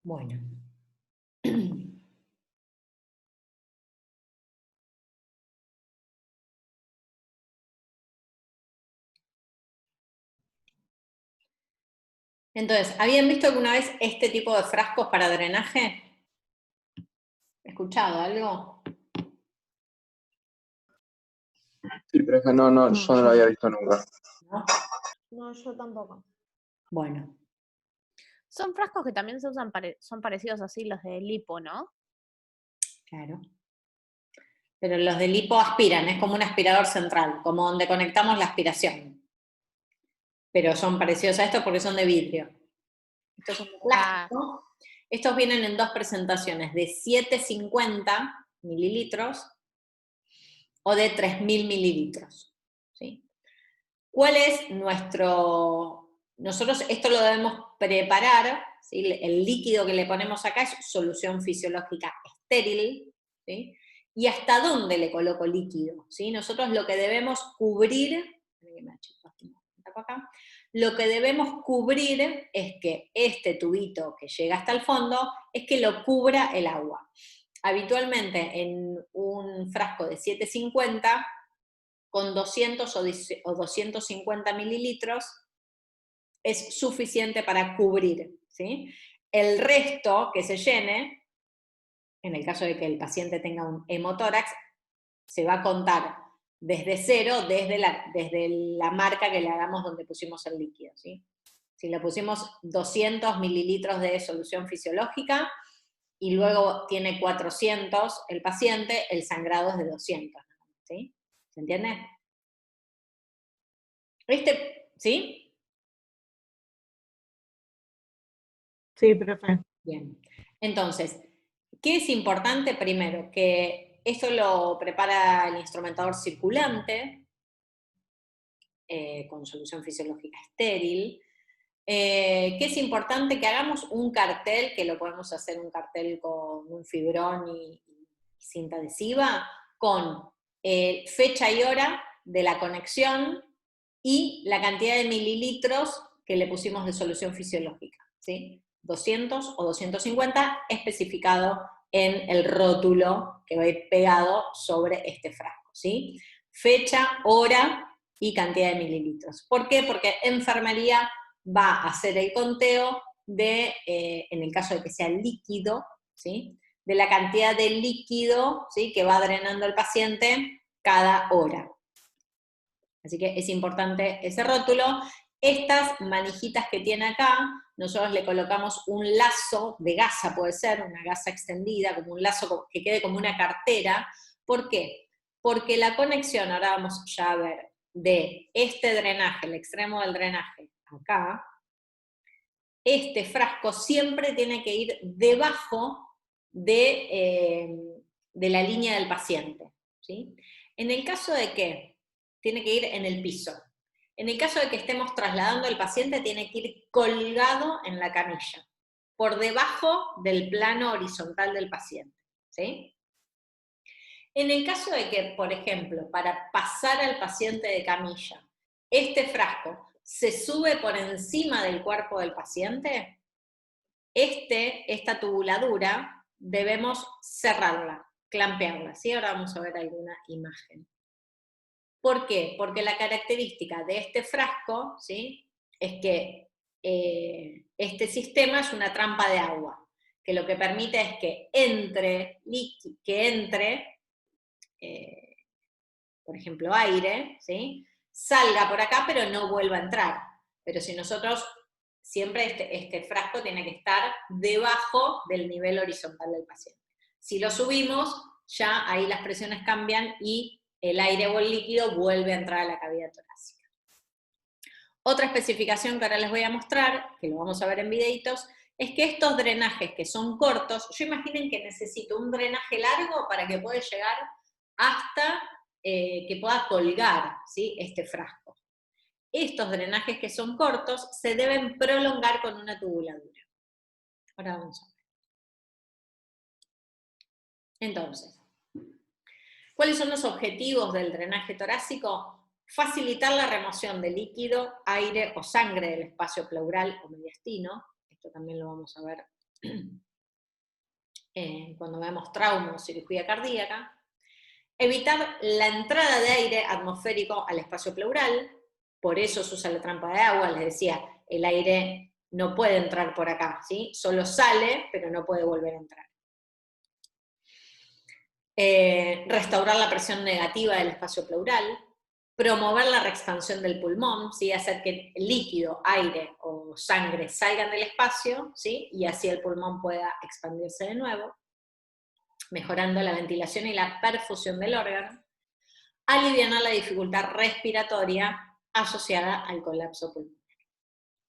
Bueno. Entonces, ¿habían visto alguna vez este tipo de frascos para drenaje? ¿Escuchado algo? Sí, pero es que no, yo no lo había visto nunca. ¿No? No, yo tampoco. Bueno. Son frascos que también se usan, son parecidos así los de lipo, ¿no? Claro. Pero los de lipo aspiran, es como un aspirador central, como donde conectamos la aspiración. Pero son parecidos a estos porque son de vidrio. Estos son de plástico. Estos vienen en dos presentaciones, de 750 mililitros o de 3000 mililitros. ¿Sí? ¿Cuál es nuestro...? Nosotros esto lo debemos preparar, ¿sí? El líquido que le ponemos acá es solución fisiológica estéril, ¿sí? ¿Y hasta dónde le coloco líquido? ¿Sí? Nosotros lo que debemos cubrir, lo que debemos cubrir es que este tubito que llega hasta el fondo, es que lo cubra el agua. Habitualmente en un frasco de 750, con 200 o 250 mililitros, es suficiente para cubrir, ¿sí? El resto que se llene, en el caso de que el paciente tenga un hemotórax, se va a contar desde cero, desde la marca que le hagamos donde pusimos el líquido, ¿sí? Si le pusimos 200 mililitros de solución fisiológica y luego tiene 400 el paciente, el sangrado es de 200, ¿sí? ¿Se entiende? ¿Sí? Sí, profe. Bien. Entonces, ¿qué es importante? Primero, que esto lo prepara el instrumentador circulante, con solución fisiológica estéril. ¿Qué es importante? Que hagamos un cartel, que lo podemos hacer un cartel con un fibrón y cinta adhesiva, con fecha y hora de la conexión y la cantidad de mililitros que le pusimos de solución fisiológica, ¿sí? 200 o 250 especificado en el rótulo que va a ir pegado sobre este frasco, ¿sí? Fecha, hora y cantidad de mililitros. ¿Por qué? Porque enfermería va a hacer el conteo de, en el caso de que sea líquido, ¿sí? De la cantidad de líquido, ¿sí? Que va drenando el paciente cada hora. Así que es importante ese rótulo. Estas manijitas que tiene acá, nosotros le colocamos un lazo de gasa, puede ser, una gasa extendida, como un lazo que quede como una cartera. ¿Por qué? Porque la conexión, ahora vamos ya a ver, de este drenaje, el extremo del drenaje, acá, este frasco siempre tiene que ir debajo de la línea del paciente, ¿sí? En el caso de que tiene que ir en el piso. En el caso de que estemos trasladando al paciente, tiene que ir colgado en la camilla, por debajo del plano horizontal del paciente, ¿sí? En el caso de que, por ejemplo, para pasar al paciente de camilla, este frasco se sube por encima del cuerpo del paciente, esta tubuladura debemos cerrarla, clampearla, ¿sí? Ahora vamos a ver alguna imagen. ¿Por qué? Porque la característica de este frasco, ¿sí? Es que este sistema es una trampa de agua, que lo que permite es que entre, por ejemplo, aire, ¿sí? Salga por acá, pero no vuelva a entrar. Pero si nosotros, siempre este frasco tiene que estar debajo del nivel horizontal del paciente. Si lo subimos, ya ahí las presiones cambian y el aire o el líquido vuelve a entrar a la cavidad torácica. Otra especificación que ahora les voy a mostrar, que lo vamos a ver en videitos, es que estos drenajes que son cortos, yo imaginen que necesito un drenaje largo para que pueda llegar hasta que pueda colgar, ¿sí? Este frasco. Estos drenajes que son cortos se deben prolongar con una tubuladura. Ahora vamos a ver. Entonces, ¿cuáles son los objetivos del drenaje torácico? Facilitar la remoción de líquido, aire o sangre del espacio pleural o mediastino. Esto también lo vamos a ver cuando vemos trauma o cirugía cardíaca. Evitar la entrada de aire atmosférico al espacio pleural, por eso se usa la trampa de agua, les decía, el aire no puede entrar por acá, ¿sí? Solo sale, pero no puede volver a entrar. Restaurar la presión negativa del espacio pleural, promover la reexpansión del pulmón, ¿sí? Hacer que el líquido, aire o sangre salgan del espacio, ¿sí? Y así el pulmón pueda expandirse de nuevo, mejorando la ventilación y la perfusión del órgano, aliviar la dificultad respiratoria asociada al colapso pulmonar.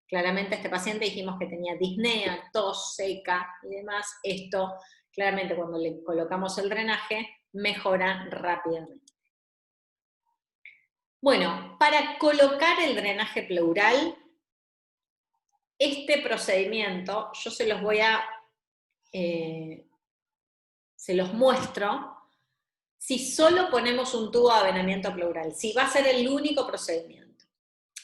Claramente este paciente dijimos que tenía disnea, tos seca y demás, esto claramente cuando le colocamos el drenaje mejora rápidamente. Bueno, para colocar el drenaje pleural, este procedimiento yo se los voy a, se los muestro, si solo ponemos un tubo de avenamiento pleural, si va a ser el único procedimiento.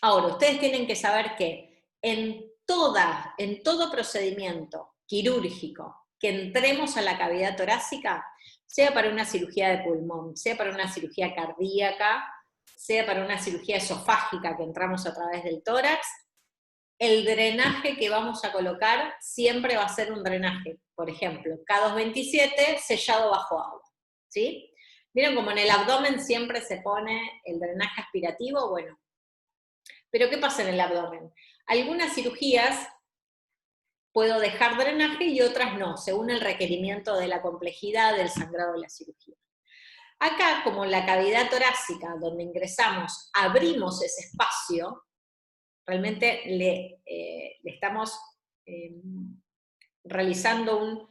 Ahora, ustedes tienen que saber que en todo procedimiento quirúrgico que entremos a la cavidad torácica, sea para una cirugía de pulmón, sea para una cirugía cardíaca, sea para una cirugía esofágica que entramos a través del tórax, el drenaje que vamos a colocar siempre va a ser un drenaje, por ejemplo, K227 sellado bajo agua, ¿sí? ¿Vieron como en el abdomen siempre se pone el drenaje aspirativo? Bueno, pero ¿qué pasa en el abdomen? Algunas cirugías puedo dejar drenaje y otras no, según el requerimiento de la complejidad del sangrado de la cirugía. Acá, como la cavidad torácica, donde ingresamos, abrimos ese espacio, realmente le estamos realizando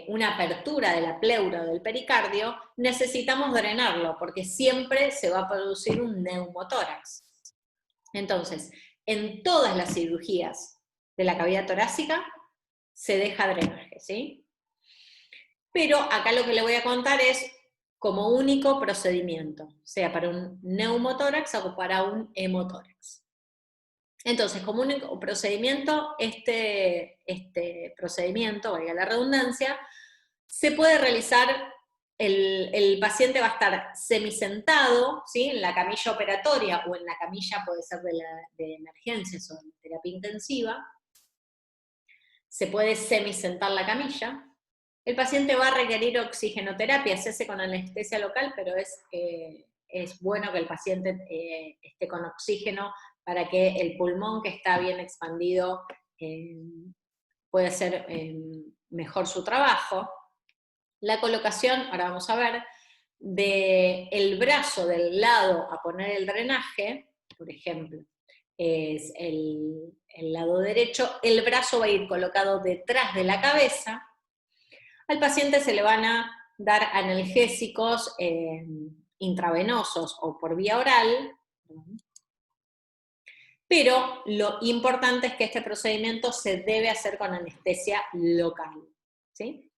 una apertura de la pleura o del pericardio, necesitamos drenarlo, porque siempre se va a producir un neumotórax. Entonces, en todas las cirugías de la cavidad torácica se deja drenaje, ¿sí? Pero acá lo que le voy a contar es como único procedimiento, sea para un neumotórax o para un hemotórax. Entonces, como único procedimiento, este procedimiento, valga la redundancia, se puede realizar, el paciente va a estar semisentado, ¿sí? En la camilla operatoria o en la camilla, puede ser de emergencias o de terapia intensiva, se puede semisentar la camilla. El paciente va a requerir oxigenoterapia, se hace con anestesia local, pero es bueno que el paciente esté con oxígeno para que el pulmón que está bien expandido pueda hacer mejor su trabajo. La colocación, ahora vamos a ver, del brazo del lado a poner el drenaje, por ejemplo, es el lado derecho, el brazo va a ir colocado detrás de la cabeza. Al paciente se le van a dar analgésicos intravenosos o por vía oral, pero lo importante es que este procedimiento se debe hacer con anestesia local, ¿sí?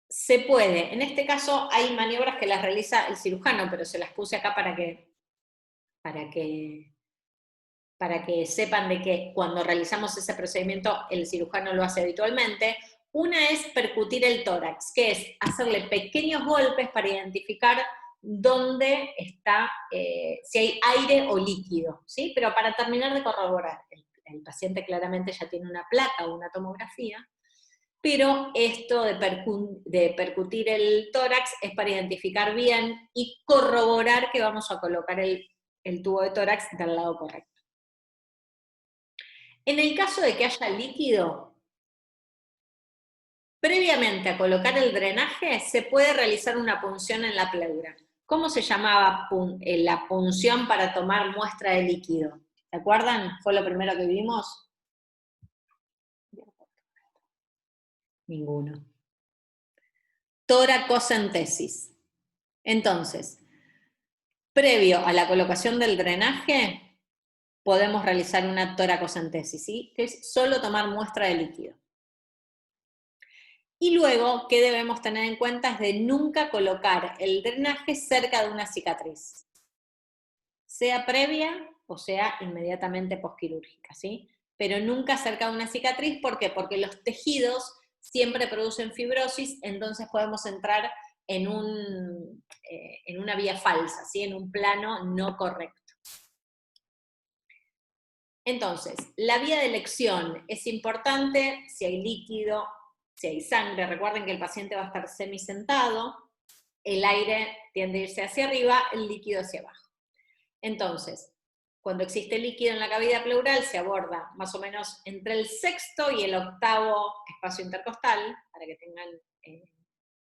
Se puede, en este caso hay maniobras que las realiza el cirujano, pero se las puse acá para que sepan de que cuando realizamos ese procedimiento el cirujano lo hace habitualmente. Una es percutir el tórax, que es hacerle pequeños golpes para identificar dónde está, si hay aire o líquido, ¿sí? Pero para terminar de corroborar, el paciente claramente ya tiene una placa o una tomografía, pero esto de percutir el tórax es para identificar bien y corroborar que vamos a colocar el tubo de tórax del lado correcto. En el caso de que haya líquido, previamente a colocar el drenaje, se puede realizar una punción en la pleura. ¿Cómo se llamaba la punción para tomar muestra de líquido? ¿Se acuerdan? ¿Fue lo primero que vimos? Ninguno. Toracocentesis. Entonces, previo a la colocación del drenaje, podemos realizar una toracocentesis, ¿sí? Que es solo tomar muestra de líquido. Y luego, ¿qué debemos tener en cuenta? Es de nunca colocar el drenaje cerca de una cicatriz. Sea previa o sea, inmediatamente posquirúrgica, ¿sí? Pero nunca cerca de una cicatriz, ¿por qué? Porque los tejidos siempre producen fibrosis, entonces podemos entrar en una vía falsa, ¿sí? En un plano no correcto. Entonces, la vía de elección es importante si hay líquido, si hay sangre. Recuerden que el paciente va a estar semisentado, el aire tiende a irse hacia arriba, el líquido hacia abajo. Entonces, cuando existe líquido en la cavidad pleural, se aborda más o menos entre el 6º y el 8º espacio intercostal, para que tengan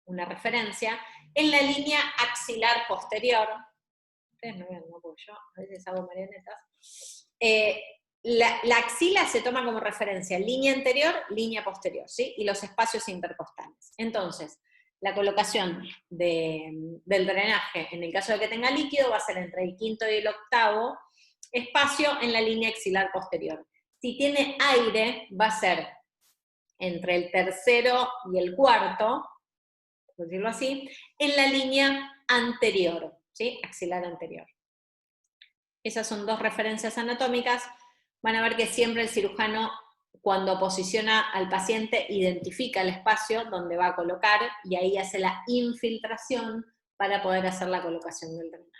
una referencia, en la línea axilar posterior. Ustedes no ven, ¿no? Porque yo a veces hago marionetas. La axila se toma como referencia línea anterior, línea posterior, ¿sí? Y los espacios intercostales. Entonces, la colocación del drenaje, en el caso de que tenga líquido, va a ser entre el 5º y el 8º espacio en la línea axilar posterior. Si tiene aire, va a ser entre el 3º y el 4º, por decirlo así, en la línea anterior, ¿sí? Axilar anterior. Esas son 2 referencias anatómicas. Van a ver que siempre el cirujano, cuando posiciona al paciente, identifica el espacio donde va a colocar y ahí hace la infiltración para poder hacer la colocación del drenaje.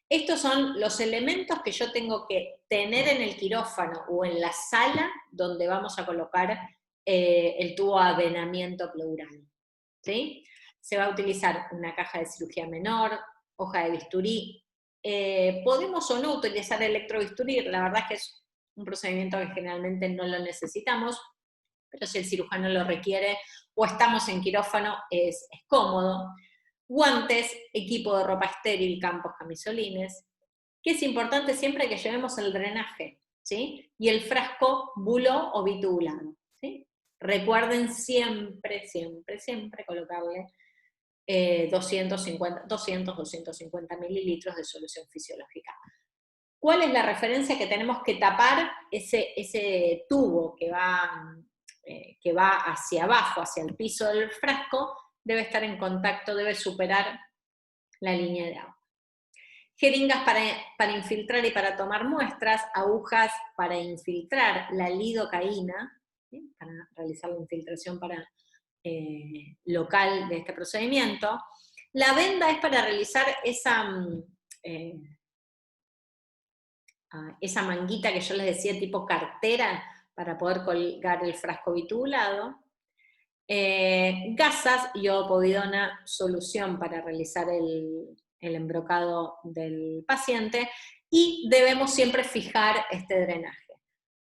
Estos son los elementos que yo tengo que tener en el quirófano o en la sala donde vamos a colocar el tubo de avenamiento pleural, ¿sí? Se va a utilizar una caja de cirugía menor, hoja de bisturí. Podemos o no utilizar electrobisturí, la verdad es que es un procedimiento que generalmente no lo necesitamos, pero si el cirujano lo requiere o estamos en quirófano es cómodo. Guantes, equipo de ropa estéril, campos, camisolines, que es importante siempre que llevemos el drenaje, ¿sí? Y el frasco bulo o bitubulado, ¿sí? Recuerden siempre, siempre, siempre colocarle 200-250 mililitros de solución fisiológica. ¿Cuál es la referencia que tenemos que tapar ese tubo que va hacia abajo, hacia el piso del frasco? Debe estar en contacto, debe superar la línea de agua. Jeringas para infiltrar y para tomar muestras, agujas para infiltrar la lidocaína, ¿sí? Para realizar la infiltración local de este procedimiento. La venda es para realizar esa manguita que yo les decía, tipo cartera, para poder colgar el frasco bitubulado. Gasas y opovidona, solución para realizar el embrocado del paciente, y debemos siempre fijar este drenaje.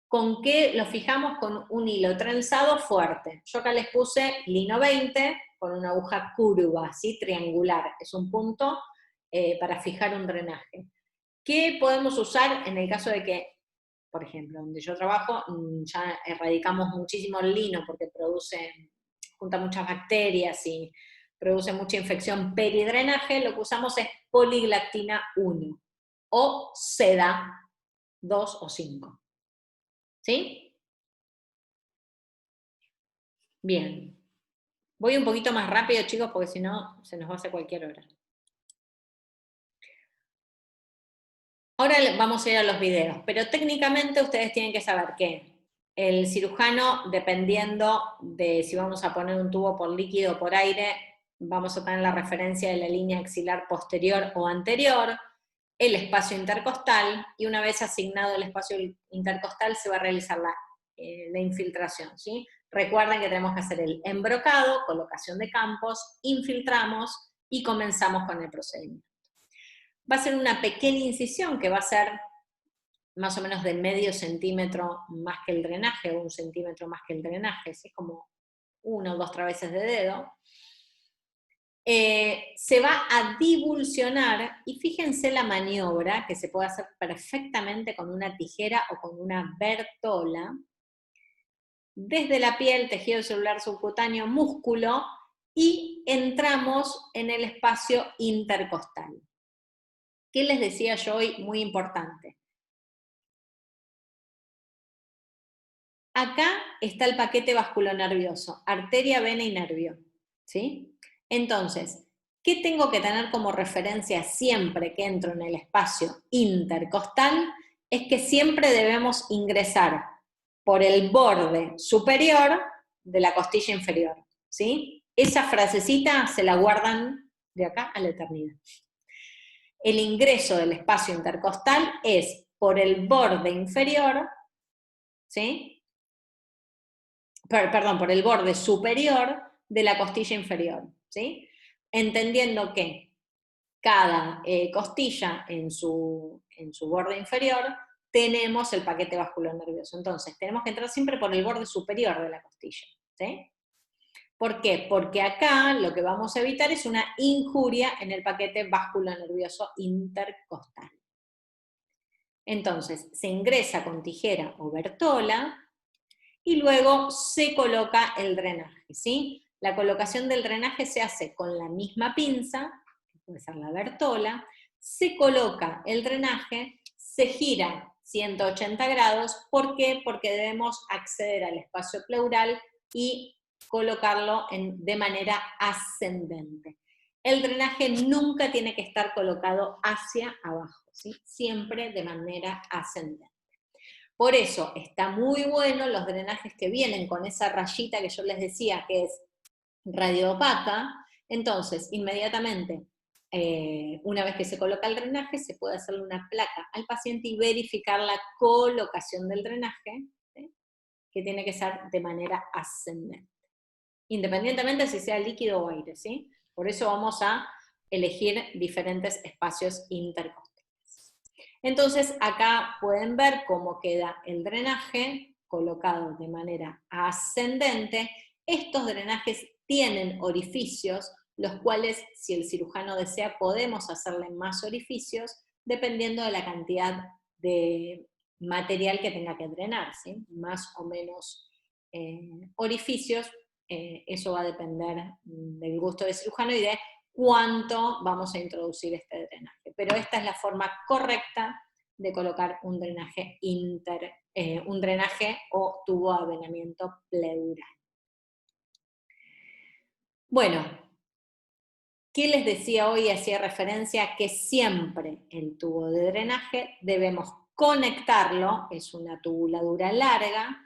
¿Con qué lo fijamos? Con un hilo trenzado fuerte. Yo acá les puse lino 20 con una aguja curva, ¿sí? Triangular, es un punto para fijar un drenaje. ¿Qué podemos usar en el caso de que, por ejemplo, donde yo trabajo, ya erradicamos muchísimo el lino porque junta muchas bacterias y produce mucha infección peridrenaje? Lo que usamos es poliglactina 1 o seda 2 o 5. ¿Sí? Bien. Voy un poquito más rápido, chicos, porque si no se nos va a hacer cualquier hora. Ahora vamos a ir a los videos, pero técnicamente ustedes tienen que saber que el cirujano, dependiendo de si vamos a poner un tubo por líquido o por aire, vamos a tener la referencia de la línea axilar posterior o anterior, el espacio intercostal, y una vez asignado el espacio intercostal se va a realizar la infiltración, ¿sí? Recuerden que tenemos que hacer el embrocado, colocación de campos, infiltramos y comenzamos con el procedimiento. Va a ser una pequeña incisión que va a ser más o menos de medio centímetro más que el drenaje, o 1 centímetro más que el drenaje, ¿sí? Es como 1 o 2 traveses de dedo. Se va a divulsionar, y fíjense la maniobra, que se puede hacer perfectamente con una tijera o con una bertola, desde la piel, tejido celular subcutáneo, músculo, y entramos en el espacio intercostal. ¿Qué les decía yo hoy? Muy importante. Acá está el paquete vasculonervioso, arteria, vena y nervio, ¿sí? Entonces, ¿Qué tengo que tener como referencia siempre que entro en el espacio intercostal? Es que siempre debemos ingresar por el borde superior de la costilla inferior, ¿sí? Esa frasecita se la guardan de acá a la eternidad. El ingreso del espacio intercostal es por el borde inferior, ¿sí? Perdón, por el borde superior de la costilla inferior, ¿sí? Entendiendo que cada costilla en su borde inferior tenemos el paquete vasculonervioso. Entonces, tenemos que entrar siempre por el borde superior de la costilla, ¿sí? ¿Por qué? Porque acá lo que vamos a evitar es una injuria en el paquete vasculonervioso intercostal. Entonces, se ingresa con tijera o bertola y luego se coloca el drenaje, ¿sí? La colocación del drenaje se hace con la misma pinza, que puede ser la bertola, se coloca el drenaje, se gira 180 grados, ¿por qué? Porque debemos acceder al espacio pleural y colocarlo de manera ascendente. El drenaje nunca tiene que estar colocado hacia abajo, ¿sí? Siempre de manera ascendente. Por eso está muy bueno los drenajes que vienen con esa rayita que yo les decía que es radioopaca. Entonces, inmediatamente, una vez que se coloca el drenaje, se puede hacerle una placa al paciente y verificar la colocación del drenaje, ¿sí? Que tiene que ser de manera ascendente, independientemente si sea líquido o aire, ¿sí? Por eso vamos a elegir diferentes espacios intercostales. Entonces, acá pueden ver cómo queda el drenaje colocado de manera ascendente. Estos drenajes tienen orificios, los cuales, si el cirujano desea, podemos hacerle más orificios, dependiendo de la cantidad de material que tenga que drenar, ¿sí? Más o menos orificios, eso va a depender del gusto del cirujano y de cuánto vamos a introducir este drenaje. Pero esta es la forma correcta de colocar un drenaje o tubo de avenamiento pleural. Bueno, ¿qué les decía hoy? Hacía referencia que siempre el tubo de drenaje debemos conectarlo, es una tubuladura larga,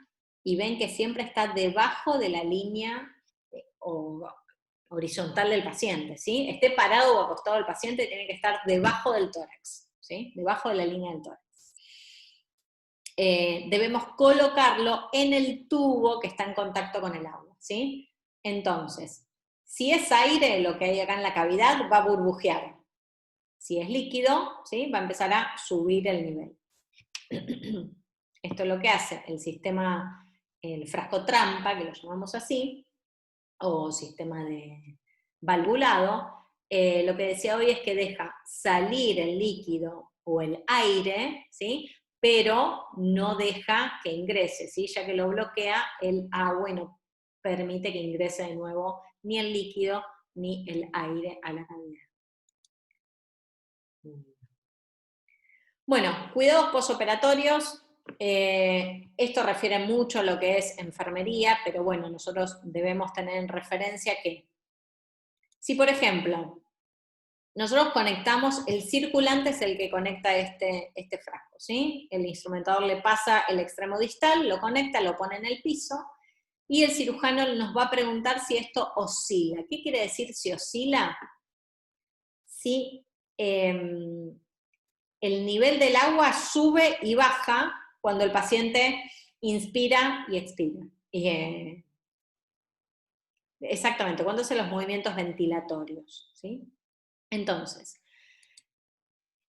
y ven que siempre está debajo de la línea horizontal del paciente, ¿sí? Esté parado o acostado el paciente, tiene que estar debajo del tórax, ¿sí? Debajo de la línea del tórax. Debemos colocarlo en el tubo que está en contacto con el agua, ¿sí? Entonces, si es aire, lo que hay acá en la cavidad va a burbujear. Si es líquido, ¿sí? Va a empezar a subir el nivel. Esto es lo que hace el sistema, el frasco trampa, que lo llamamos así, o sistema de valvulado. Lo que decía hoy es que deja salir el líquido o el aire, ¿sí? Pero no deja que ingrese, ¿sí? Ya que lo bloquea el agua y no permite que ingrese de nuevo ni el líquido ni el aire a la cavidad. Bueno, cuidados posoperatorios. Esto refiere mucho a lo que es enfermería, pero bueno, nosotros debemos tener en referencia que si, por ejemplo, nosotros conectamos, el circulante es el que conecta este frasco, ¿sí? El instrumentador le pasa el extremo distal, lo conecta, lo pone en el piso, y el cirujano nos va a preguntar si esto oscila. ¿Qué quiere decir si oscila? Si el nivel del agua sube y baja cuando el paciente inspira y expira. Exactamente, cuando hace los movimientos ventilatorios, ¿sí? Entonces,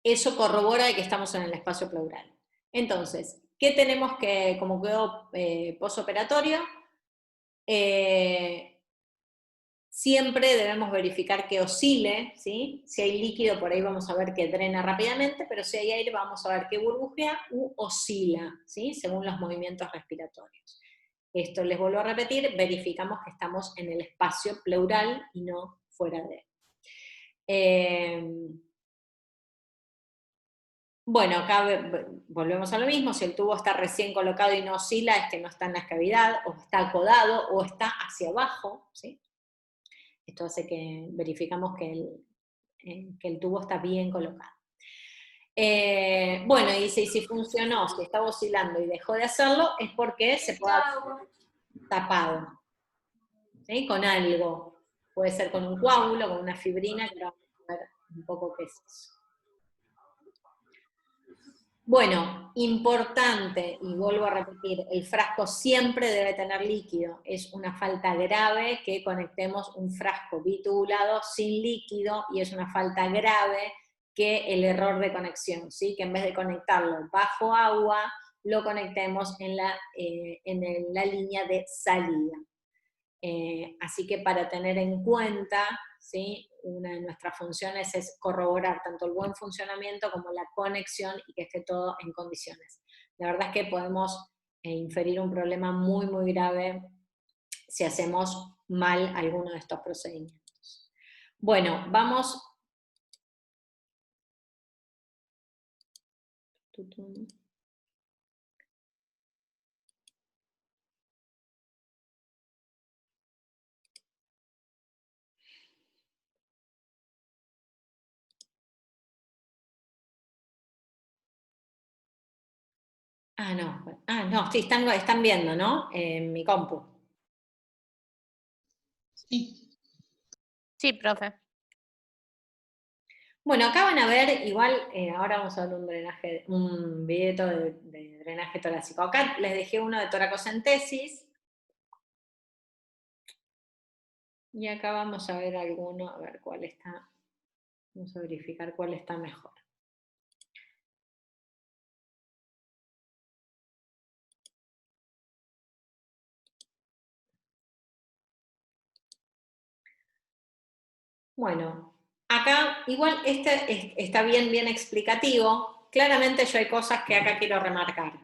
eso corrobora de que estamos en el espacio pleural. Entonces, ¿qué tenemos como cuidado posoperatorio? Siempre debemos verificar que oscile, ¿sí? Si hay líquido, por ahí vamos a ver que drena rápidamente, pero si hay aire, vamos a ver que burbujea u oscila, ¿sí? Según los movimientos respiratorios. Esto les vuelvo a repetir, verificamos que estamos en el espacio pleural y no fuera de él. Bueno, acá volvemos a lo mismo, si el tubo está recién colocado y no oscila, es que no está en la cavidad, o está acodado, o está hacia abajo, ¿sí? Esto hace que verificamos que el tubo está bien colocado. Bueno, y dice, y si funcionó, si estaba oscilando y dejó de hacerlo, es porque se puede haber tapado, ¿sí? Con algo. Puede ser con un coágulo, con una fibrina, que vamos a ver un poco qué es eso. Bueno, importante, y vuelvo a repetir, el frasco siempre debe tener líquido. Es una falta grave que conectemos un frasco bitubulado sin líquido, y es una falta grave que el error de conexión, ¿sí? Que en vez de conectarlo bajo agua, lo conectemos en la línea de salida. Así que para tener en cuenta, ¿sí? Una de nuestras funciones es corroborar tanto el buen funcionamiento como la conexión y que esté todo en condiciones. La verdad es que podemos inferir un problema muy, muy grave si hacemos mal alguno de estos procedimientos. Bueno, vamos. No, sí, están viendo, ¿no? En mi compu. Sí. Sí, profe. Bueno, acá van a ver, igual, ahora vamos a ver un video de drenaje torácico. Acá les dejé uno de toracocentesis. Y acá vamos a ver alguno, a ver cuál está. Vamos a verificar cuál está mejor. Bueno, acá igual este está bien explicativo. Claramente yo hay cosas que acá quiero remarcar.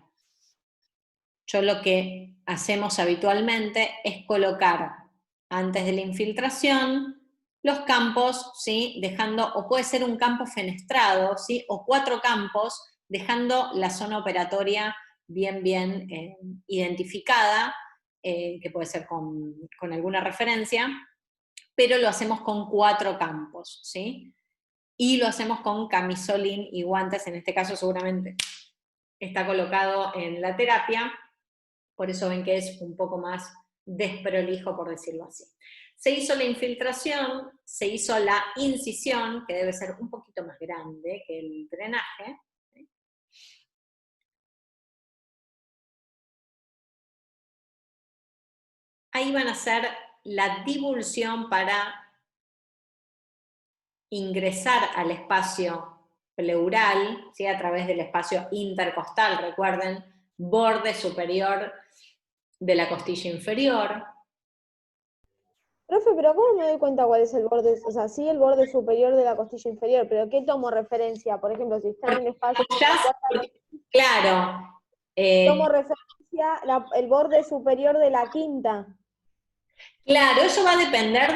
Yo lo que hacemos habitualmente es colocar antes de la infiltración los campos, ¿sí? Dejando, o puede ser un campo fenestrado, ¿sí? O 4 campos, dejando la zona operatoria bien identificada, que puede ser con alguna referencia, pero lo hacemos con 4 campos, ¿sí? Y lo hacemos con camisolín y guantes, en este caso seguramente está colocado en la terapia, por eso ven que es un poco más desprolijo, por decirlo así. Se hizo la infiltración, se hizo la incisión, que debe ser un poquito más grande que el drenaje. Ahí van a hacer la divulsión para ingresar al espacio pleural, ¿sí? A través del espacio intercostal, recuerden, borde superior de la costilla inferior. Profe, pero ¿cómo me doy cuenta cuál es el borde? O sea, sí el borde superior de la costilla inferior, pero ¿qué tomo referencia? Por ejemplo, si está en un espacio... Claro. Tomo referencia el borde superior de la quinta. Claro, eso va a depender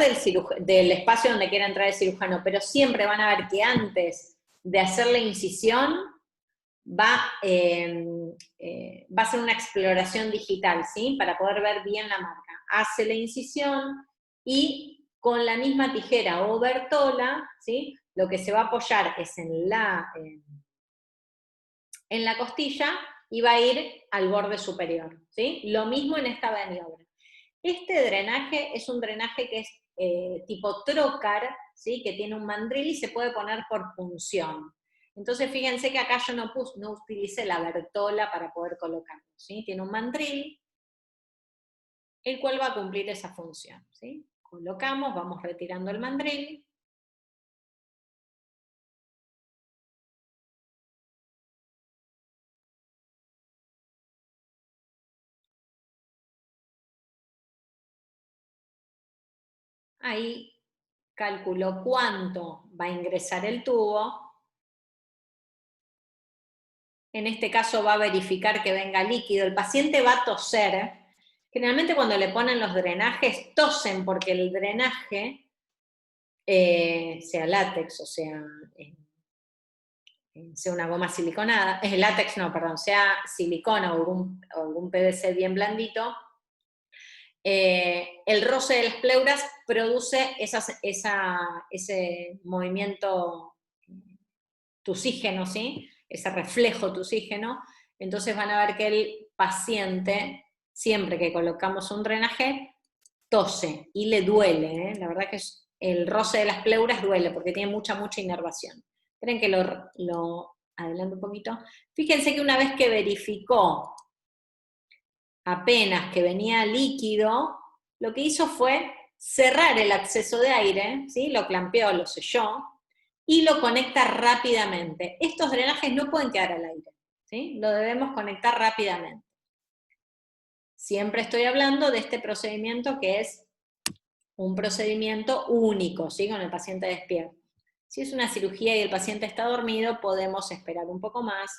del espacio donde quiera entrar el cirujano, pero siempre van a ver que antes de hacer la incisión va a ser una exploración digital, ¿sí? Para poder ver bien la marca. Hace la incisión y con la misma tijera o bertola, ¿sí? Lo que se va a apoyar es en la costilla y va a ir al borde superior, ¿sí? Lo mismo en esta maniobra. Este drenaje es un drenaje que es tipo trocar, ¿sí? Que tiene un mandril y se puede poner por punción. Entonces fíjense que acá yo no utilicé la bertola para poder colocarlo, ¿sí? Tiene un mandril, el cual va a cumplir esa función, ¿sí? Colocamos, vamos retirando el mandril. Ahí calculo cuánto va a ingresar el tubo. En este caso va a verificar que venga líquido. El paciente va a toser. Generalmente cuando le ponen los drenajes, tosen porque el drenaje, sea látex o sea una goma siliconada, látex no, perdón, sea silicona o algún PVC bien blandito, el roce de las pleuras produce ese movimiento tusígeno, ¿sí? Ese reflejo tusígeno. Entonces van a ver que el paciente, siempre que colocamos un drenaje, tose y le duele, ¿eh? La verdad que el roce de las pleuras duele porque tiene mucha inervación. Esperen que lo adelanto un poquito. Fíjense que una vez que verificó apenas que venía líquido, lo que hizo fue cerrar el acceso de aire, ¿sí? Lo clampeó, lo selló, y lo conecta rápidamente. Estos drenajes no pueden quedar al aire, ¿sí? Lo debemos conectar rápidamente. Siempre estoy hablando de este procedimiento que es un procedimiento único, ¿sí? Con el paciente despierto. Si es una cirugía y el paciente está dormido, podemos esperar un poco más,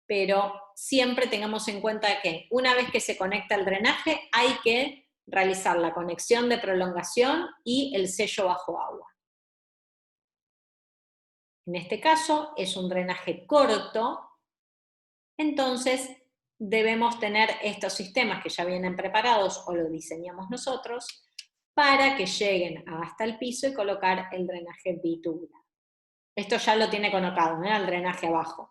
pero siempre tengamos en cuenta que una vez que se conecta el drenaje, hay que realizar la conexión de prolongación y el sello bajo agua. En este caso es un drenaje corto, entonces debemos tener estos sistemas que ya vienen preparados o lo diseñamos nosotros para que lleguen hasta el piso y colocar el drenaje bitubular. Esto ya lo tiene conectado, ¿eh? Al drenaje abajo.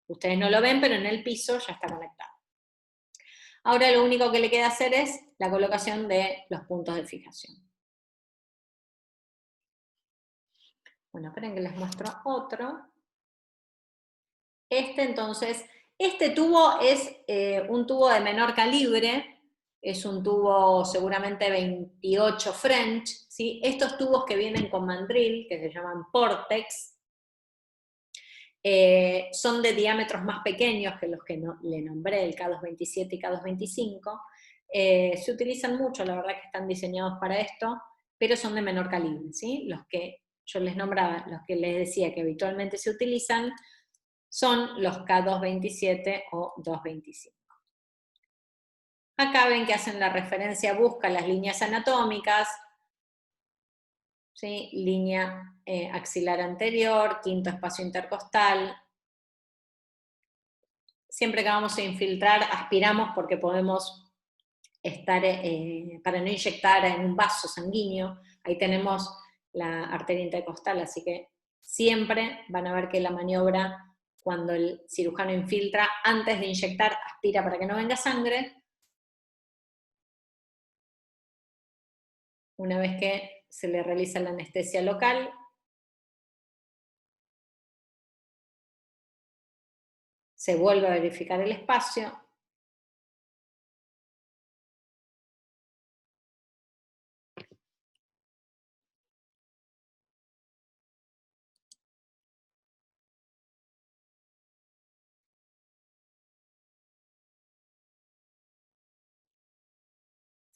Ustedes no lo ven, pero en el piso ya está conectado. Ahora lo único que le queda hacer es la colocación de los puntos de fijación. Bueno, esperen que les muestro otro. Entonces, este tubo es un tubo de menor calibre, es un tubo seguramente 28 French, ¿sí? Estos tubos que vienen con mandril, que se llaman Portex, son de diámetros más pequeños que los que le nombré, el K227 y K225, se utilizan mucho, la verdad que están diseñados para esto, pero son de menor calibre, ¿sí? Los que yo les nombraba, los que les decía que habitualmente se utilizan, son los K227 o 225. Acá ven que hacen la referencia, busca las líneas anatómicas, ¿sí? Línea axilar anterior, quinto espacio intercostal. Siempre que vamos a infiltrar, aspiramos porque podemos estar, para no inyectar en un vaso sanguíneo, ahí tenemos la arteria intercostal, así que siempre van a ver que la maniobra, cuando el cirujano infiltra, antes de inyectar, aspira para que no venga sangre. Una vez que se le realiza la anestesia local, se vuelve a verificar el espacio.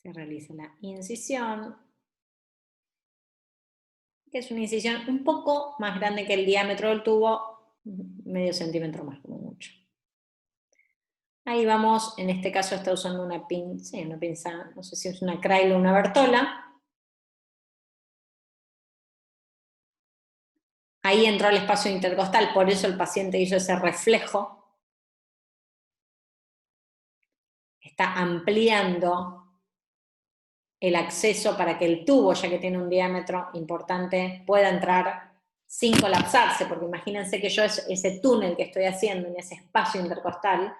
Se realiza la incisión, que es una incisión un poco más grande que el diámetro del tubo, medio centímetro más como mucho. Ahí vamos, en este caso está usando una pinza, no sé si es una Crail o una Bertola. Ahí entró el espacio intercostal, por eso el paciente hizo ese reflejo. Está ampliando el acceso para que el tubo, ya que tiene un diámetro importante, pueda entrar sin colapsarse, porque imagínense que yo ese túnel que estoy haciendo en ese espacio intercostal,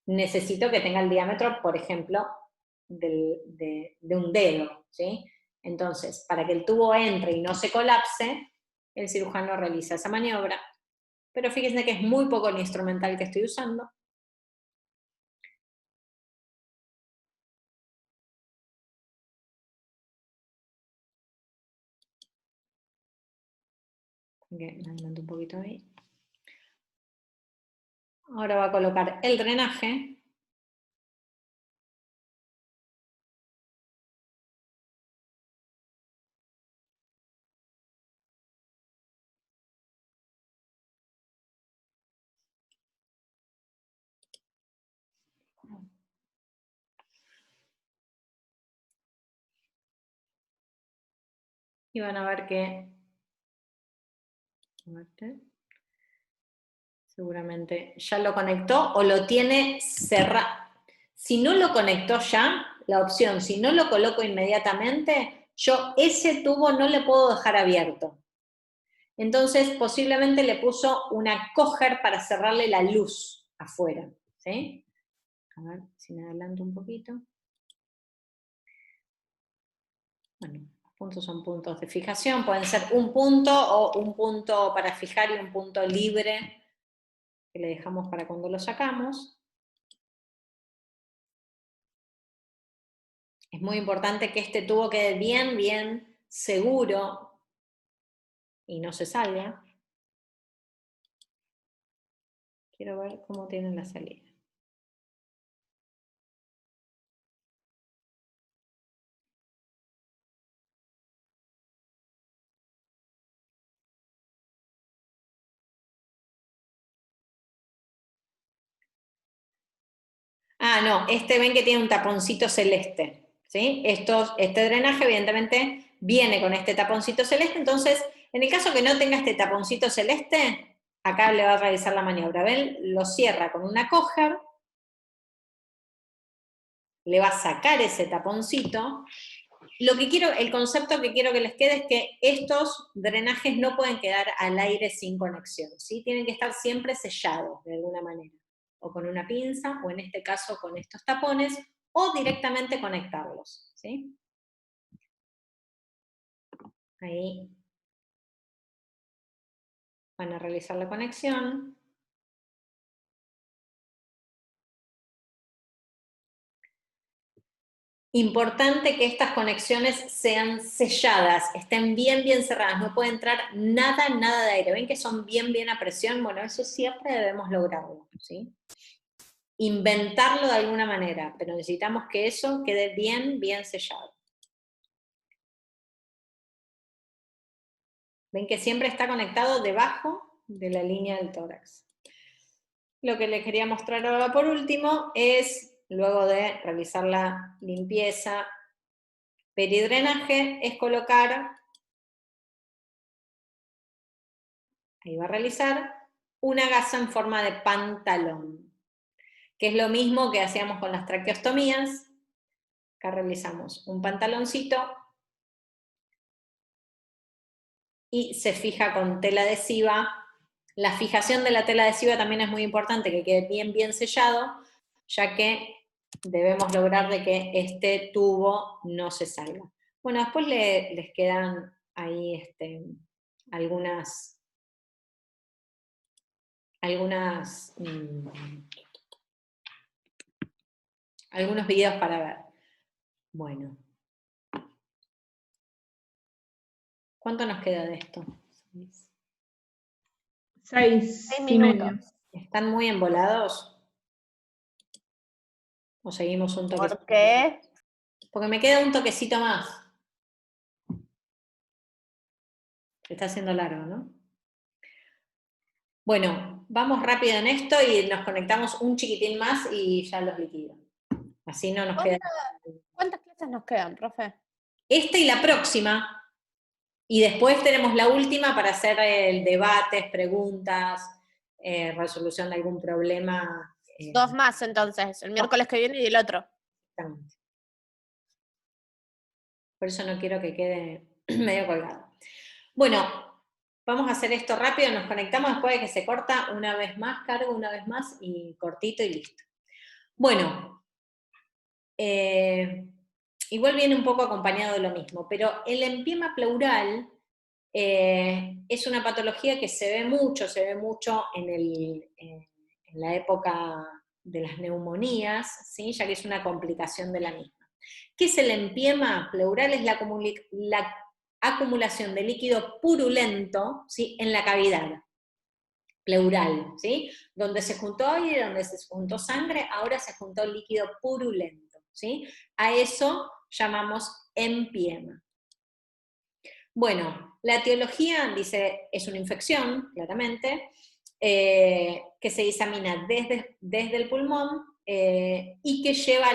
necesito que tenga el diámetro, por ejemplo, de un dedo, ¿sí? Entonces, para que el tubo entre y no se colapse, el cirujano realiza esa maniobra, pero fíjense que es muy poco el instrumental que estoy usando. Me adelanto un poquito ahí. Ahora va a colocar el drenaje. Y van a ver que seguramente ya lo conectó o lo tiene cerrado. Si no lo conectó ya, la opción, si no lo coloco inmediatamente, yo ese tubo no le puedo dejar abierto. Entonces, posiblemente le puso una coger para cerrarle la luz afuera, ¿sí? A ver si me adelanto un poquito. Bueno, los puntos son puntos de fijación, pueden ser un punto o un punto para fijar y un punto libre que le dejamos para cuando lo sacamos. Es muy importante que este tubo quede bien, bien seguro y no se salga. Quiero ver cómo tiene la salida. Ah, no, este ven que tiene un taponcito celeste, ¿sí? Este drenaje evidentemente viene con este taponcito celeste, entonces, en el caso que no tenga este taponcito celeste, acá le va a realizar la maniobra, ¿ven? Lo cierra con una coger, le va a sacar ese taponcito. El concepto que quiero que les quede es que estos drenajes no pueden quedar al aire sin conexión, ¿sí? Tienen que estar siempre sellados de alguna manera, o con una pinza, o en este caso con estos tapones, o directamente conectarlos, ¿sí? Ahí van a realizar la conexión. Importante que estas conexiones sean selladas, estén bien, bien cerradas, no puede entrar nada, nada de aire. ¿Ven que son bien, bien a presión? Bueno, eso siempre debemos lograrlo, ¿sí? Inventarlo de alguna manera, pero necesitamos que eso quede bien, bien sellado. Ven que siempre está conectado debajo de la línea del tórax. Lo que les quería mostrar ahora por último es, luego de realizar la limpieza peridrenaje, es colocar, ahí va a realizar, una gasa en forma de pantalón, que es lo mismo que hacíamos con las traqueostomías. Acá realizamos un pantaloncito y se fija con tela adhesiva. La fijación de la tela adhesiva también es muy importante, que quede bien, bien sellado, ya que debemos lograr de que este tubo no se salga. Bueno, después les quedan ahí algunos videos para ver. Bueno. ¿Cuánto nos queda de esto? 6 y medio. ¿Están muy embolados? ¿O seguimos un toquecito? ¿Por qué? Porque me queda un toquecito más. Está haciendo largo, ¿no? Bueno, vamos rápido en esto y nos conectamos un chiquitín más y ya los liquido. Así no nos queda... ¿Cuántas clases nos quedan, profe? Esta y la próxima. Y después tenemos la última para hacer el debates, preguntas, resolución de algún problema. 2 más entonces, el miércoles que viene y el otro. Exactamente. Por eso no quiero que quede medio colgado. Bueno, vamos a hacer esto rápido, nos conectamos después de que se corta una vez más, cargo una vez más y cortito y listo. Bueno, igual viene un poco acompañado de lo mismo, pero el empiema pleural es una patología que se ve mucho en la época de las neumonías, ¿sí? Ya que es una complicación de la misma. ¿Qué es el empiema pleural? Es la acumulación de líquido purulento, ¿sí? En la cavidad pleural, ¿sí? Donde se juntó aire, donde se juntó sangre, ahora se juntó líquido purulento, ¿sí? A eso llamamos empiema. Bueno, la etiología, dice, es una infección, claramente, que se disemina desde el pulmón y que lleva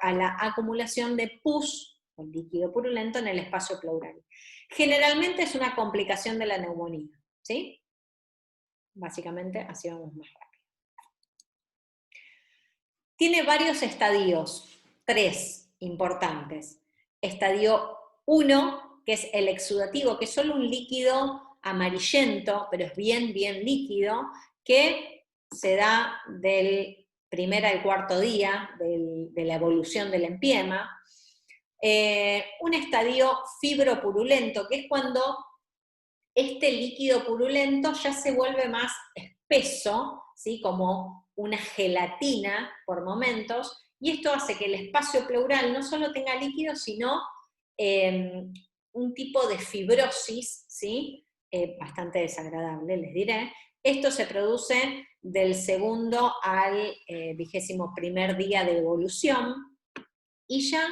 a la acumulación de pus, o líquido purulento, en el espacio pleural. Generalmente es una complicación de la neumonía, ¿sí? Básicamente, así vamos más rápido. Tiene varios estadios, 3. importantes. Estadio 1, que es el exudativo, que es solo un líquido amarillento, pero es bien, bien líquido, que se da del primer al cuarto día de la evolución del empiema. Un estadio fibropurulento, que es cuando este líquido purulento ya se vuelve más espeso, ¿sí? Como una gelatina por momentos, y esto hace que el espacio pleural no solo tenga líquido, sino un tipo de fibrosis, ¿sí? Bastante desagradable, les diré. Esto se produce del segundo al 21º día de evolución, y ya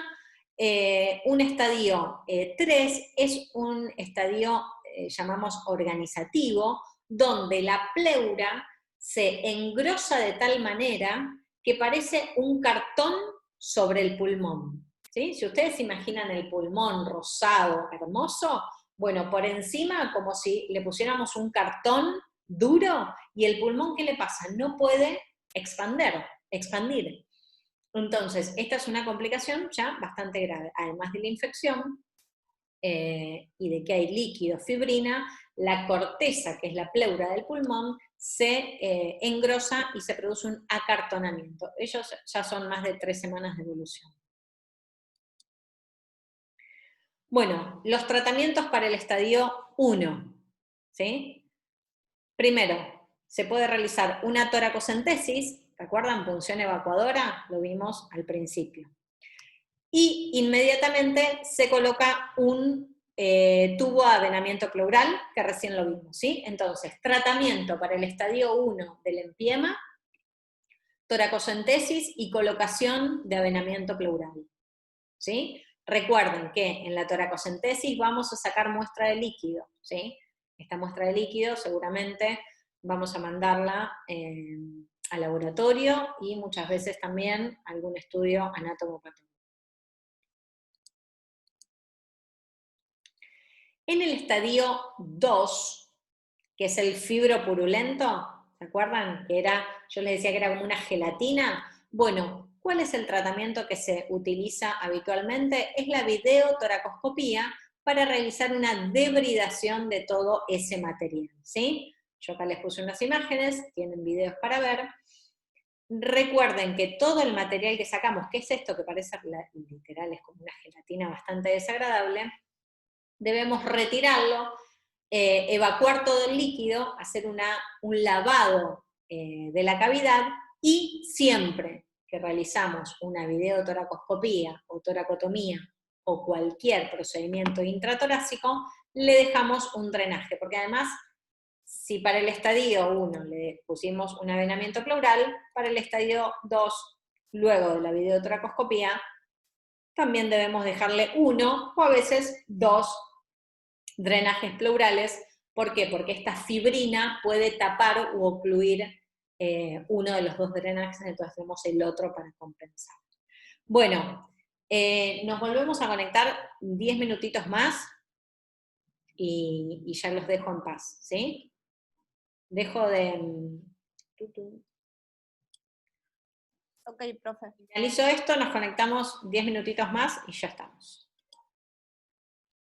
un estadio 3 es un estadio, llamamos organizativo, donde la pleura se engrosa de tal manera que parece un cartón sobre el pulmón. ¿Sí? Si ustedes se imaginan el pulmón rosado, hermoso, bueno, por encima como si le pusiéramos un cartón duro, y el pulmón, ¿qué le pasa? No puede expandir. Entonces, esta es una complicación ya bastante grave. Además de la infección y de que hay líquido, fibrina, la corteza, que es la pleura del pulmón, se engrosa y se produce un acartonamiento. Ellos ya son más de 3 semanas de evolución. Bueno, los tratamientos para el estadio 1, ¿sí? Primero, se puede realizar una toracocentesis, ¿recuerdan? Punción evacuadora, lo vimos al principio. Y inmediatamente se coloca un tubo de avenamiento pleural, que recién lo vimos, ¿sí? Entonces, tratamiento para el estadio 1 del empiema, toracocentesis y colocación de avenamiento pleural, ¿sí? Recuerden que en la toracocentesis vamos a sacar muestra de líquido, ¿sí? Esta muestra de líquido seguramente vamos a mandarla al laboratorio y muchas veces también a algún estudio anatomopatológico. En el estadio 2, que es el fibropurulento, ¿se acuerdan? Que era, yo les decía que era como una gelatina. Bueno, ¿cuál es el tratamiento que se utiliza habitualmente? Es la videotoracoscopía para realizar una debridación de todo ese material, ¿sí? Yo acá les puse unas imágenes, tienen videos para ver. Recuerden que todo el material que sacamos, que es esto que parece literal, es como una gelatina bastante desagradable, debemos retirarlo, evacuar todo el líquido, hacer un lavado de la cavidad, y siempre que realizamos una videotoracoscopía o toracotomía o cualquier procedimiento intratorácico, le dejamos un drenaje, porque además, si para el estadio 1 le pusimos un avenamiento pleural, para el estadio 2, luego de la videotoracoscopía, también debemos dejarle 1 o a veces 2 drenajes pleurales. ¿Por qué? Porque esta fibrina puede tapar u ocluir uno de los 2 drenajes, entonces tenemos el otro para compensar. Bueno, nos volvemos a conectar 10 minutitos más y ya los dejo en paz, ¿sí? Dejo de... Ok, profe. Finalizo esto, nos conectamos 10 minutitos más y ya estamos.